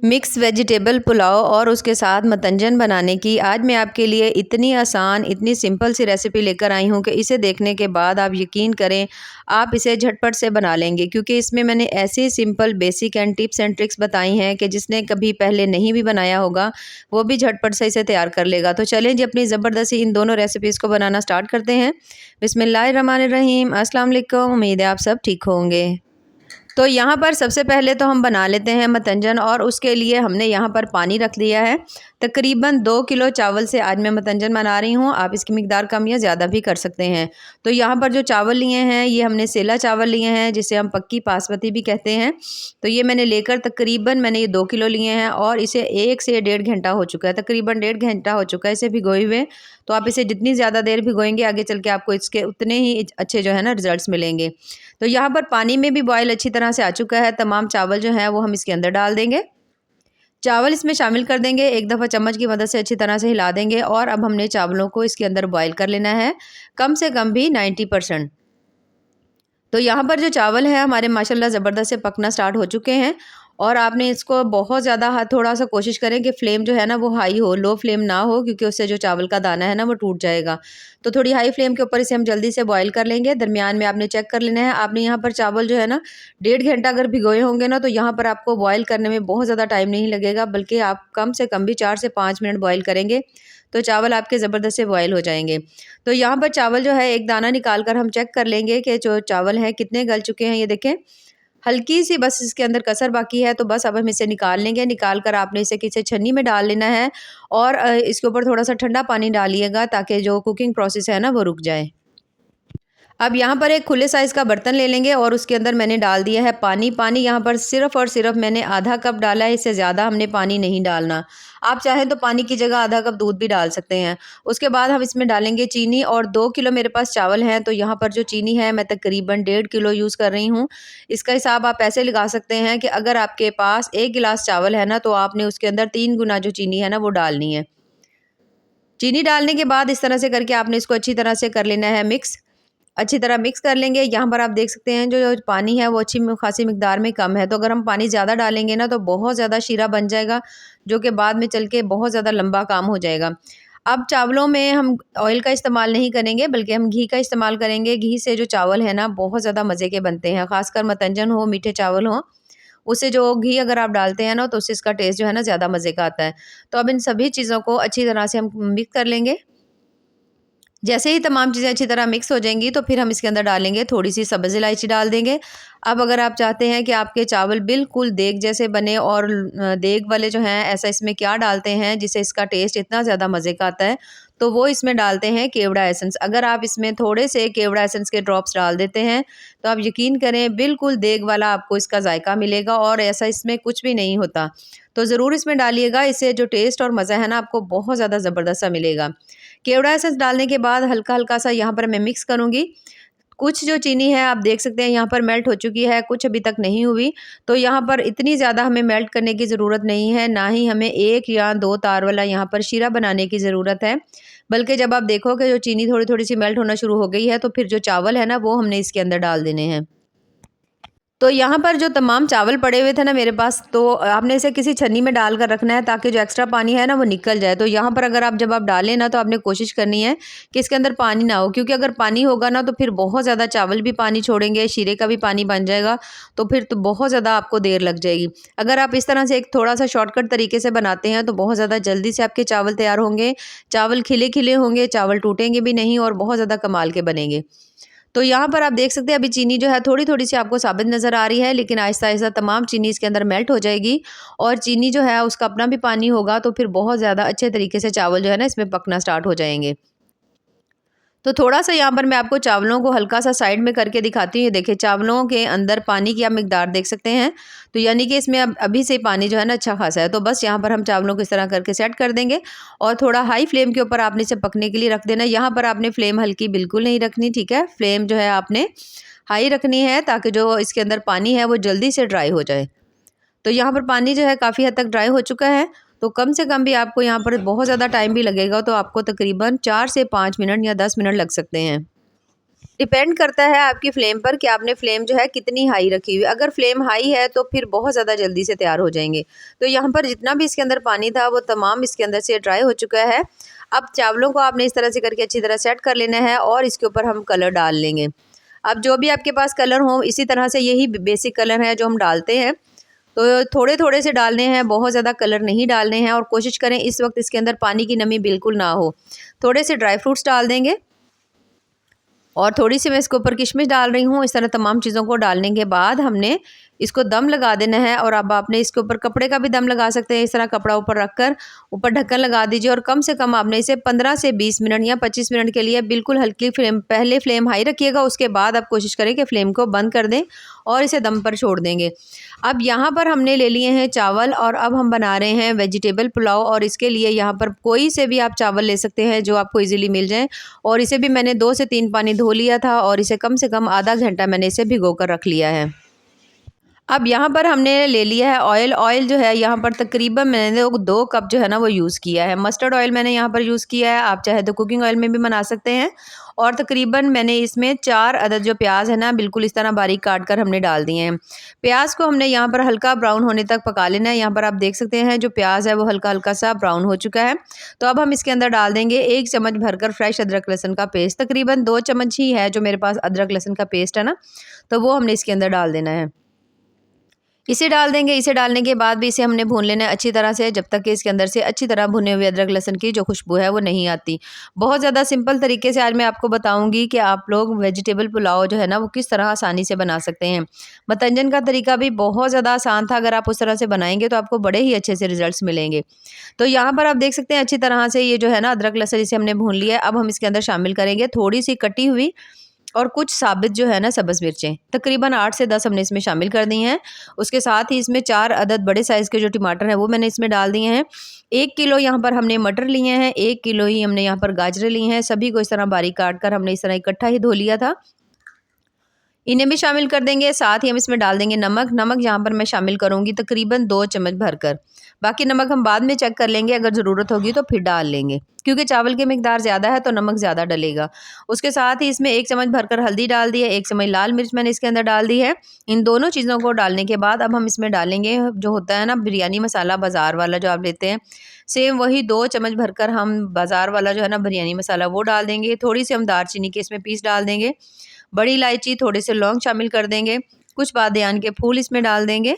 Mix vegetable pulao और उसके साथ मतंजन बनाने की आज मैं आपके लिए इतनी आसान इतनी सिंपल सी रेसिपी लेकर आई हूँ कि इसे देखने के बाद आप यकीन करें आप इसे झटपट से बना लेंगे, क्योंकि इसमें मैंने ऐसी simple basic and tips and tricks बताई हैं कि जिसने कभी पहले नहीं भी बनाया होगा वो भी झटपट से इसे तैयार कर लेगा। तो चलें जी, अपनी ज़बरदस्ती इन दोनों रेसिपीज़ को बनाना स्टार्ट करते हैं। बिस्मिल्लाहिर्रहमानिर्रहीम। अस्सलाम वालेकुम। उम्मीद है आप सब ठीक होंगे। तो यहाँ पर सबसे पहले तो हम बना लेते हैं मतंजन, और उसके लिए हमने यहाँ पर पानी रख दिया है। तकरीबन 2 किलो चावल से आज मैं मतंजन बना रही हूँ। आप इसकी मिकदार कम या ज़्यादा भी कर सकते हैं। तो यहाँ पर जो चावल लिए हैं ये हमने सेला चावल लिए हैं, जिसे हम पक्की बासमती भी कहते हैं। तो ये मैंने लेकर तकरीबन मैंने ये 2 किलो लिए हैं, और इसे 1 से 1.5 घंटा हो चुका है, तकरीबन 1.5 घंटा हो चुका है इसे भिगोए हुए। तो आप इसे जितनी ज़्यादा देर भिगोएंगे आगे चल के आपको इसके उतने ही अच्छे जो है ना रिजल्ट्स मिलेंगे। तो यहाँ पर पानी में भी बॉयल अच्छी तरह से आ चुका है। तमाम चावल जो हैं वो हम इसके अंदर डाल देंगे। चावल इसमें शामिल कर देंगे, एक दफ़ा चम्मच की मदद से अच्छी तरह से हिला देंगे, और अब हमने चावलों को इसके अंदर बॉयल कर लेना है, कम से कम भी 90%। तो यहाँ पर जो चावल है हमारे माशाल्लाह ज़बरदस्त से पकना स्टार्ट हो चुके हैं। और आपने इसको बहुत ज़्यादा थोड़ा सा कोशिश करें कि फ्लेम जो है ना वो हाई हो, लो फ्लेम ना हो, क्योंकि उससे जो चावल का दाना है ना वो टूट जाएगा। तो थोड़ी हाई फ्लेम के ऊपर इसे हम जल्दी से बॉईल कर लेंगे। दरमियान में आपने चेक कर लेना है। आपने यहाँ पर चावल जो है ना 1.5 घंटा अगर भिगोए होंगे ना, तो यहाँ पर आपको बॉयल करने में बहुत ज़्यादा टाइम नहीं लगेगा, बल्कि आप कम से कम भी 4 से 5 मिनट बॉयल करेंगे तो चावल आपके ज़बरदस्त से बॉयल हो जाएंगे। तो यहाँ पर चावल जो है एक दाना निकाल कर हम चेक कर लेंगे कि जो चावल हैं कितने गल चुके हैं। ये देखें, हल्की सी बस इसके अंदर कसर बाकी है, तो बस अब हम इसे निकाल लेंगे। निकाल कर आपने इसे किसी छन्नी में डाल लेना है, और इसके ऊपर थोड़ा सा ठंडा पानी डालिएगा ताकि जो कुकिंग प्रोसेस है ना वो रुक जाए। अब यहाँ पर एक खुले साइज़ का बर्तन ले लेंगे, और उसके अंदर मैंने डाल दिया है पानी। पानी यहाँ पर सिर्फ़ और सिर्फ मैंने आधा कप डाला है, इससे ज़्यादा हमने पानी नहीं डालना। आप चाहें तो पानी की जगह आधा कप दूध भी डाल सकते हैं। उसके बाद हम इसमें डालेंगे चीनी, और 2 किलो मेरे पास चावल हैं, तो यहाँ पर जो चीनी है मैं तकरीबन 1.5 किलो यूज़ कर रही हूँ। इसका हिसाब आप ऐसे लगा सकते हैं कि अगर आपके पास 1 गिलास चावल है ना, तो आपने उसके अंदर 3 गुना जो चीनी है ना वो डालनी है। चीनी डालने के बाद इस तरह से करके आपने इसको अच्छी तरह से कर लेना है मिक्स। अच्छी तरह मिक्स कर लेंगे। यहाँ पर आप देख सकते हैं जो जो पानी है वो अच्छी खासी मिकदार में कम है। तो अगर हम पानी ज़्यादा डालेंगे ना तो बहुत ज़्यादा शीरा बन जाएगा, जो कि बाद में चल के बहुत ज़्यादा लंबा काम हो जाएगा। अब चावलों में हम ऑयल का इस्तेमाल नहीं करेंगे, बल्कि हम घी का इस्तेमाल करेंगे। घी से जो चावल है ना बहुत ज़्यादा मज़े के बनते हैं, ख़ासकर मतंजन हो, मीठे चावल हों, उससे जो घी अगर आप डालते हैं ना तो उससे इसका टेस्ट जो है ना ज़्यादा मज़े का आता है। तो अब इन सभी चीज़ों को अच्छी तरह से हम मिक्स कर लेंगे। जैसे ही तमाम चीज़ें अच्छी तरह मिक्स हो जाएंगी तो फिर हम इसके अंदर डालेंगे थोड़ी सी सब्ज़ इलायची डाल देंगे। अब अगर आप चाहते हैं कि आपके चावल बिल्कुल देग जैसे बने, और देग वाले जो हैं ऐसा इसमें क्या डालते हैं जिससे इसका टेस्ट इतना ज़्यादा मज़े का आता है, तो वो इसमें डालते हैं केवड़ा एसेंस। अगर आप इसमें थोड़े से केवड़ा एसेंस के ड्रॉप्स डाल देते हैं तो आप यकीन करें बिल्कुल देग वाला आपको इसका जायका मिलेगा, और ऐसा इसमें कुछ भी नहीं होता। तो ज़रूर इसमें डालिएगा, इससे जो टेस्ट और मज़ा है ना आपको बहुत ज़्यादा ज़बरदस्त सा मिलेगा। केवड़ा एसेंस डालने के बाद हल्का-हल्का सा यहाँ पर मैं मिक्स करूँगी। कुछ जो चीनी है आप देख सकते हैं यहाँ पर मेल्ट हो चुकी है, कुछ अभी तक नहीं हुई। तो यहाँ पर इतनी ज़्यादा हमें मेल्ट करने की ज़रूरत नहीं है, ना ही हमें 1 या 2 तार वाला यहाँ पर शीरा बनाने की ज़रूरत है। बल्कि जब आप देखोगे जो चीनी थोड़ी-थोड़ी सी मेल्ट होना शुरू हो गई है, तो फिर जो चावल है ना वो हमने इसके अंदर डाल देने हैं। तो यहाँ पर जो तमाम चावल पड़े हुए थे ना मेरे पास, तो आपने इसे किसी छन्नी में डाल कर रखना है ताकि जो एक्स्ट्रा पानी है ना वो निकल जाए। तो यहाँ पर अगर आप जब आप डालें ना तो आपने कोशिश करनी है कि इसके अंदर पानी ना हो, क्योंकि अगर पानी होगा ना तो फिर बहुत ज़्यादा चावल भी पानी छोड़ेंगे, शीरे का भी पानी बन जाएगा, तो फिर तो बहुत ज़्यादा आपको देर लग जाएगी। अगर आप इस तरह से एक थोड़ा सा शॉर्टकट तरीके से बनाते हैं तो बहुत ज़्यादा जल्दी से आपके चावल तैयार होंगे, चावल खिले-खिले होंगे, चावल टूटेंगे भी नहीं, और बहुत ज़्यादा कमाल के बनेंगे। तो यहाँ पर आप देख सकते हैं अभी चीनी जो है थोड़ी-थोड़ी सी आपको साबित नज़र आ रही है, लेकिन आहिस्ता-आहिस्ता तमाम चीनी इसके अंदर मेल्ट हो जाएगी, और चीनी जो है उसका अपना भी पानी होगा, तो फिर बहुत ज़्यादा अच्छे तरीके से चावल जो है ना इसमें पकना स्टार्ट हो जाएँगे। तो थोड़ा-सा यहाँ पर मैं आपको चावलों को हल्का-सा साइड में करके दिखाती हूँ। ये देखिए चावलों के अंदर पानी की आप मिकदार देख सकते हैं। तो यानी कि इसमें अब अभी से पानी जो है ना अच्छा खासा है। तो बस यहाँ पर हम चावलों को इस तरह करके सेट कर देंगे, और थोड़ा हाई फ्लेम के ऊपर आपने इसे पकने के लिए रख देना है। यहाँ पर आपने फ्लेम हल्की बिल्कुल नहीं रखनी, ठीक है? फ्लेम जो है आपने हाई रखनी है ताकि जो इसके अंदर पानी है वो जल्दी से ड्राई हो जाए। तो यहाँ पर पानी जो है काफ़ी हद तक ड्राई हो चुका है। तो कम से कम भी आपको यहाँ पर बहुत ज़्यादा टाइम भी लगेगा, तो आपको तकरीबन 4 से 5 मिनट या 10 मिनट लग सकते हैं। डिपेंड करता है आपकी फ्लेम पर कि आपने फ्लेम जो है कितनी हाई रखी हुई। अगर फ्लेम हाई है तो फिर बहुत ज़्यादा जल्दी से तैयार हो जाएंगे। तो यहाँ पर जितना भी इसके अंदर पानी था वो तमाम इसके अंदर से ड्राई हो चुका है। अब चावलों को आपने इस तरह से करके अच्छी तरह सेट कर लेना है और इसके ऊपर हम कलर डाल लेंगे। अब जो भी आपके पास कलर हो, इसी तरह से यही बेसिक कलर है जो हम डालते हैं, तो थोड़े थोड़े से डालने हैं, बहुत ज़्यादा कलर नहीं डालने हैं। और कोशिश करें इस वक्त इसके अंदर पानी की नमी बिल्कुल ना हो। थोड़े से ड्राई फ्रूट्स डाल देंगे और थोड़ी सी मैं इसके ऊपर किशमिश डाल रही हूँ। इस तरह तमाम चीज़ों को डालने के बाद हमने इसको दम लगा देना है। और अब आपने इसके ऊपर कपड़े का भी दम लगा सकते हैं। इस तरह कपड़ा ऊपर रखकर ऊपर ढक्कन लगा दीजिए और कम से कम आपने इसे 15 से 20 मिनट या 25 मिनट के लिए बिल्कुल हल्की फ्लेम, पहले फ्लेम हाई रखिएगा, उसके बाद आप कोशिश करें कि फ्लेम को बंद कर दें और इसे दम पर छोड़ देंगे। अब यहाँ पर हमने ले लिए हैं चावल और अब हम बना रहे हैं वेजिटेबल पुलाव। और इसके लिए यहाँ पर कोई से भी आप चावल ले सकते हैं जो आपको ईज़िली मिल जाए। और इसे भी मैंने 2 से 3 पानी धो लिया था और इसे कम से कम आधा घंटा मैंने इसे भिगो कर रख लिया है। अब यहाँ पर हमने ले लिया है ऑयल। ऑयल जो है यहाँ पर तकरीबन मैंने 2 कप जो है ना वो यूज़ किया है। मस्टर्ड ऑयल मैंने यहाँ पर यूज़ किया है, आप चाहे तो कुकिंग ऑयल में भी बना सकते हैं। और तकरीबन मैंने इसमें 4 अदद जो प्याज है ना बिल्कुल इस तरह बारीक काट कर हमने डाल दिए हैं। प्याज को हमने यहाँ पर हल्का ब्राउन होने तक पका लेना है। यहाँ पर आप देख सकते हैं जो प्याज है वो हल्का हल्का सा ब्राउन हो चुका है। तो अब हम इसके अंदर डाल देंगे 1 चम्मच भरकर फ्रेश अदरक लहसुन का पेस्ट। तकरीबन 2 चम्मच ही है जो मेरे पास अदरक लहसुन का पेस्ट है ना, तो वो हमने इसके अंदर डाल देना है। इसे डाल देंगे। इसे डालने के बाद भी इसे हमने भून लेना है अच्छी तरह से, जब तक कि इसके अंदर से अच्छी तरह भुने हुए अदरक लहसुन की जो खुशबू है वो नहीं आती। बहुत ज़्यादा सिंपल तरीके से आज मैं आपको बताऊंगी कि आप लोग वेजिटेबल पुलाव जो है ना वो किस तरह आसानी से बना सकते हैं। मतंजन का तरीका भी बहुत ज़्यादा आसान था, अगर आप उस तरह से बनाएंगे तो आपको बड़े ही अच्छे से रिजल्ट्स मिलेंगे। तो यहाँ पर आप देख सकते हैं अच्छी तरह से ये जो है ना अदरक लहसुन इसे हमने भून लिया है। अब हम इसके अंदर शामिल करेंगे थोड़ी सी कटी हुई और कुछ साबित जो है ना सब्ज़ मिर्चें, तकरीबन 8 से 10 हमने इसमें शामिल कर दी हैं। उसके साथ ही इसमें 4 अदद बड़े साइज़ के जो टमाटर हैं वो मैंने इसमें डाल दिए हैं। 1 किलो यहाँ पर हमने मटर लिए हैं, 1 किलो ही हमने यहाँ पर गाजरें ली हैं। सभी को इस तरह बारीक काट कर हमने इस तरह इकट्ठा ही धो लिया था। इन्हें भी शामिल कर देंगे। साथ ही हम इसमें डाल देंगे नमक। नमक यहाँ पर मैं शामिल करूँगी तकरीबन 2 चम्मच भरकर। बाकी नमक हम बाद में चेक कर लेंगे, अगर ज़रूरत होगी तो फिर डाल लेंगे, क्योंकि चावल की मिकदार ज़्यादा है तो नमक ज़्यादा डलेगा। उसके साथ ही इसमें 1 चम्मच भरकर हल्दी डाल दी है, 1 चम्मच लाल मिर्च मैंने इसके अंदर डाल दी है। इन दोनों चीज़ों को डालने के बाद अब हम इसमें डालेंगे जो होता है ना बिरयानी मसाला बाज़ार वाला जो आप लेते हैं, सेम वही 2 चम्मच भरकर हम बाज़ार वाला जो है ना बिरयानी मसाला वो डाल देंगे। थोड़ी सी हम दालचीनी के इसमें पीस डाल देंगे, बड़ी इलायची, थोड़े से लौंग शामिल कर देंगे, कुछ बादियान के फूल इसमें डाल देंगे।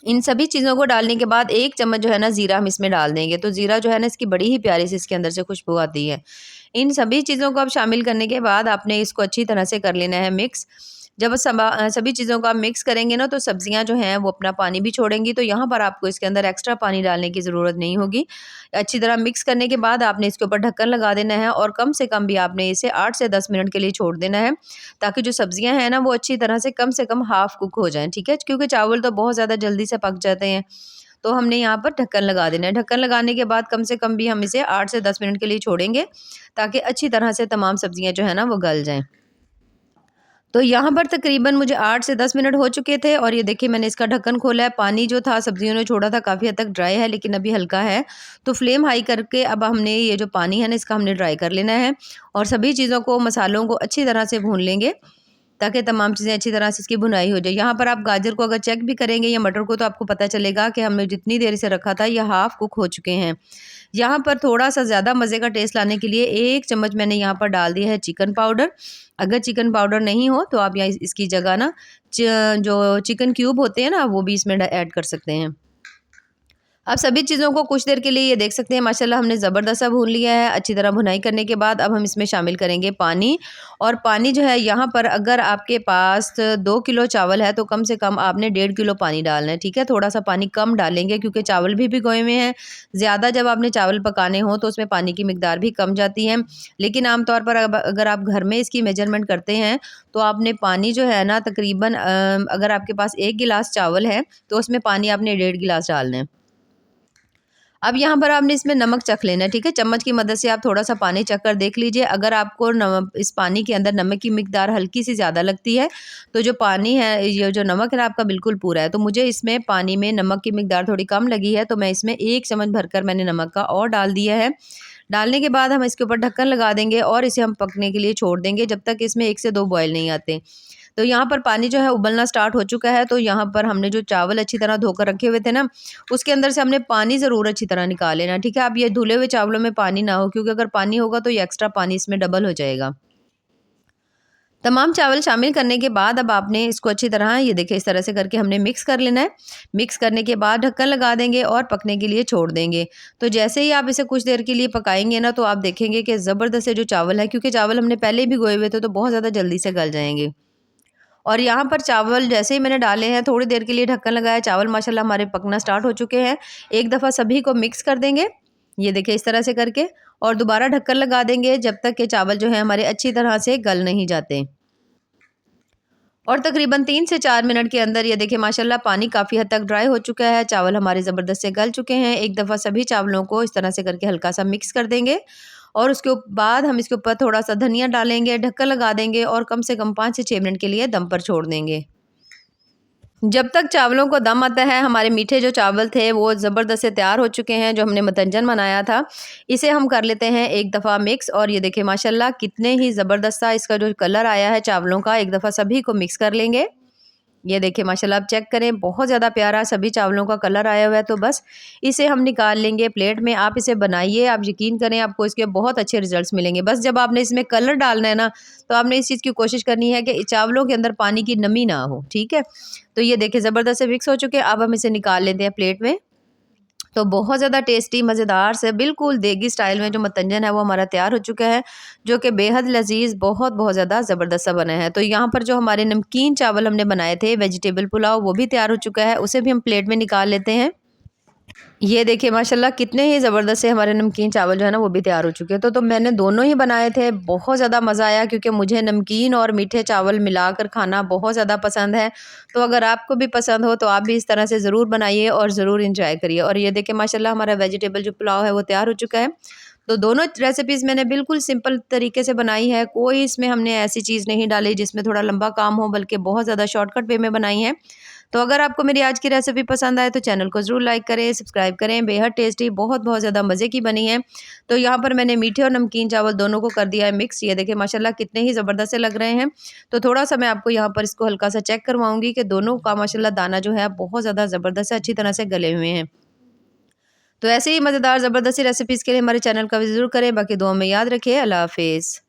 इन सभी चीज़ों को डालने के बाद 1 चम्मच जो है ना ज़ीरा हम इसमें डाल देंगे। तो ज़ीरा जो है ना इसकी बड़ी ही प्यारी सी इसके अंदर से खुशबू आती है। इन सभी चीज़ों को अब शामिल करने के बाद आपने इसको अच्छी तरह से कर लेना है मिक्स। जब सभी चीज़ों को आप मिक्स करेंगे ना तो सब्जियां जो हैं वो अपना पानी भी छोड़ेंगी, तो यहाँ पर आपको इसके अंदर एक्स्ट्रा पानी डालने की ज़रूरत नहीं होगी। अच्छी तरह मिक्स करने के बाद आपने इसके ऊपर ढक्कन लगा देना है और कम से कम भी आपने इसे 8 से 10 मिनट के लिए छोड़ देना है, ताकि जो सब्जियां हैं ना वो अच्छी तरह से कम हाफ़ कुक हो जाएँ, ठीक है? क्योंकि चावल तो बहुत ज़्यादा जल्दी से पक जाते हैं। तो हमने यहाँ पर ढक्कन लगा देना है। ढक्कन लगाने के बाद कम से कम भी हम इसे 8 से 10 मिनट के लिए छोड़ेंगे, ताकि अच्छी तरह से तमाम सब्जियां जो है ना वो गल जाएँ। तो यहाँ पर तकरीबन मुझे 8 से 10 मिनट हो चुके थे और ये देखिए मैंने इसका ढक्कन खोला है। पानी जो था सब्जियों ने छोड़ा था काफ़ी हद तक ड्राई है, लेकिन अभी हल्का है। तो फ्लेम हाई करके अब हमने ये जो पानी है ना इसका हमने ड्राई कर लेना है और सभी चीज़ों को, मसालों को अच्छी तरह से भून लेंगे, ताकि तमाम चीज़ें अच्छी तरह से इसकी भुनाई हो जाए। यहाँ पर आप गाजर को अगर चेक भी करेंगे या मटर को, तो आपको पता चलेगा कि हमने जितनी देर से रखा था ये हाफ़ कुक हो चुके हैं। यहाँ पर थोड़ा-सा ज़्यादा मज़े का टेस्ट लाने के लिए 1 चम्मच मैंने यहाँ पर डाल दिया है चिकन पाउडर। अगर चिकन पाउडर नहीं हो तो आप यहाँ इसकी जगह ना जो चिकन क्यूब होते हैं ना वो भी इसमें ऐड कर सकते हैं। अब सभी चीज़ों को कुछ देर के लिए ये देख सकते हैं माशाल्लाह हमने ज़बरदस्त सा भून लिया है। अच्छी तरह भुनाई करने के बाद अब हम इसमें शामिल करेंगे पानी। और पानी जो है यहाँ पर अगर आपके पास 2 किलो चावल है तो कम से कम आपने 1.5 किलो पानी डालना है, ठीक है? थोड़ा सा पानी कम डालेंगे क्योंकि चावल भी भिगोए हुए हैं। ज़्यादा जब आपने चावल पकाने हों तो उसमें पानी की मिकदार भी कम जाती है। लेकिन आमतौर पर अगर आप घर में इसकी मेजरमेंट करते हैं तो आपने पानी जो है ना तकरीबन अगर आपके पास 1 गिलास चावल है तो उसमें पानी आपने 1.5 गिलास डालना है। अब यहाँ पर आपने इसमें नमक चख लेना है, ठीक है? चम्मच की मदद से आप थोड़ा-सा पानी चख कर देख लीजिए। अगर आपको इस पानी के अंदर नमक की मिकदार हल्की सी ज़्यादा लगती है, तो जो पानी है, ये जो नमक है ना आपका बिल्कुल पूरा है। तो मुझे इसमें पानी में नमक की मिकदार थोड़ी कम लगी है, तो मैं इसमें 1 चम्मच भरकर मैंने नमक का और डाल दिया है। डालने के बाद हम इसके ऊपर ढक्कन लगा देंगे और इसे हम पकने के लिए छोड़ देंगे जब तक इसमें 1 से 2 बॉयल नहीं आते। तो यहाँ पर पानी जो है उबलना स्टार्ट हो चुका है, तो यहाँ पर हमने जो चावल अच्छी तरह धोकर रखे हुए थे ना, उसके अंदर से हमने पानी ज़रूर अच्छी तरह निकाल लेना, ठीक है। अब ये धुले हुए चावलों में पानी ना हो, क्योंकि अगर पानी होगा तो ये एक्स्ट्रा पानी इसमें डबल हो जाएगा। तमाम चावल शामिल करने के बाद अब आपने इसको अच्छी तरह, ये देखिए इस तरह से करके हमने मिक्स कर लेना है। मिक्स करने के बाद ढक्कन लगा देंगे और पकने के लिए छोड़ देंगे। तो जैसे ही आप इसे कुछ देर के लिए पकाएंगे ना, तो आप देखेंगे कि ज़बरदस्त से जो चावल है, क्योंकि चावल हमने पहले ही भिगोए हुए थे, तो बहुत ज़्यादा जल्दी से गल जाएंगे। और यहाँ पर चावल जैसे ही मैंने डाले हैं, थोड़ी देर के लिए ढक्कन लगाया, चावल माशाल्लाह हमारे पकना स्टार्ट हो चुके हैं। एक दफ़ा सभी को मिक्स कर देंगे, ये देखिए इस तरह से करके, और दोबारा ढक्कन लगा देंगे जब तक कि चावल जो है हमारे अच्छी तरह से गल नहीं जाते। और तकरीबन 3 से 4 मिनट के अंदर ये देखिए माशाल्लाह पानी काफ़ी हद तक ड्राई हो चुका है, चावल हमारे ज़बरदस्त से गल चुके हैं। एक दफ़ा सभी चावलों को इस तरह से करके हल्का सा मिक्स कर देंगे और उसके बाद हम इसके ऊपर थोड़ा सा धनिया डालेंगे, ढक्कन लगा देंगे और कम से कम 5 से 6 मिनट के लिए दम पर छोड़ देंगे। जब तक चावलों को दम आता है, हमारे मीठे जो चावल थे वो ज़बरदस्त से तैयार हो चुके हैं, जो हमने मतंजन बनाया था। इसे हम कर लेते हैं एक दफ़ा मिक्स, और ये देखिए माशाल्लाह कितने ही ज़बरदस्त सा इसका जो कलर आया है चावलों का, एक दफ़ा सभी को मिक्स कर लेंगे। ये देखिए माशाल्लाह आप चेक करें, बहुत ज़्यादा प्यारा सभी चावलों का कलर आया हुआ है। तो बस इसे हम निकाल लेंगे प्लेट में। आप इसे बनाइए, आप यकीन करें आपको इसके बहुत अच्छे रिजल्ट्स मिलेंगे। बस जब आपने इसमें कलर डालना है ना, तो आपने इस चीज़ की कोशिश करनी है कि चावलों के अंदर पानी की नमी ना हो, ठीक है। तो ये देखिए ज़बरदस्त से मिक्स हो चुके हैं, अब हम इसे निकाल लेते हैं प्लेट में। तो बहुत ज़्यादा टेस्टी मज़ेदार से बिल्कुल देगी स्टाइल में जो मतंजन है वो हमारा तैयार हो चुका है, जो कि बेहद लज़ीज़, बहुत बहुत ज़्यादा ज़बरदस्त सा बना है। तो यहाँ पर जो हमारे नमकीन चावल हमने बनाए थे, वेजिटेबल पुलाव, वो भी तैयार हो चुका है, उसे भी हम प्लेट में निकाल लेते हैं। ये देखिए माशाल्लाह कितने ही ज़बरदस्त से हमारे नमकीन चावल जो है ना वो भी तैयार हो चुके हैं। तो मैंने दोनों ही बनाए थे, बहुत ज़्यादा मज़ा आया, क्योंकि मुझे नमकीन और मीठे चावल मिलाकर खाना बहुत ज़्यादा पसंद है। तो अगर आपको भी पसंद हो तो आप भी इस तरह से ज़रूर बनाइए और ज़रूर इंजॉय करिए। और ये देखिए माशाल्लाह हमारा वेजिटेबल जो पुलाव है वो तैयार हो चुका है। तो दोनों रेसिपीज़ मैंने बिल्कुल सिंपल तरीके से बनाई है, कोई इसमें हमने ऐसी चीज़ नहीं डाली जिसमें थोड़ा लंबा काम हो, बल्कि बहुत ज़्यादा शॉर्टकट वे में बनाई है। तो अगर आपको मेरी आज की रेसिपी पसंद आए तो चैनल को ज़रूर लाइक करें, सब्सक्राइब करें। बेहद टेस्टी, बहुत ज़्यादा मज़े की बनी है। तो यहाँ पर मैंने मीठे और नमकीन चावल दोनों को कर दिया है मिक्स। ये देखिए माशाल्लाह कितने ही ज़बरदस्त से लग रहे हैं। तो थोड़ा-सा मैं आपको यहाँ पर इसको हल्का सा चेक करवाऊँगी कि दोनों का माशाल्लाह दाना जो है बहुत ज़्यादा ज़बरदस्त से अच्छी तरह से गले हुए हैं। तो ऐसे ही मज़ेदार ज़बरदस्ती रेसिपीज़ के लिए हमारे चैनल का विज़िट ज़रूर करें। बाकी दुआ में याद रखिए। अल्लाह हाफ़िज़।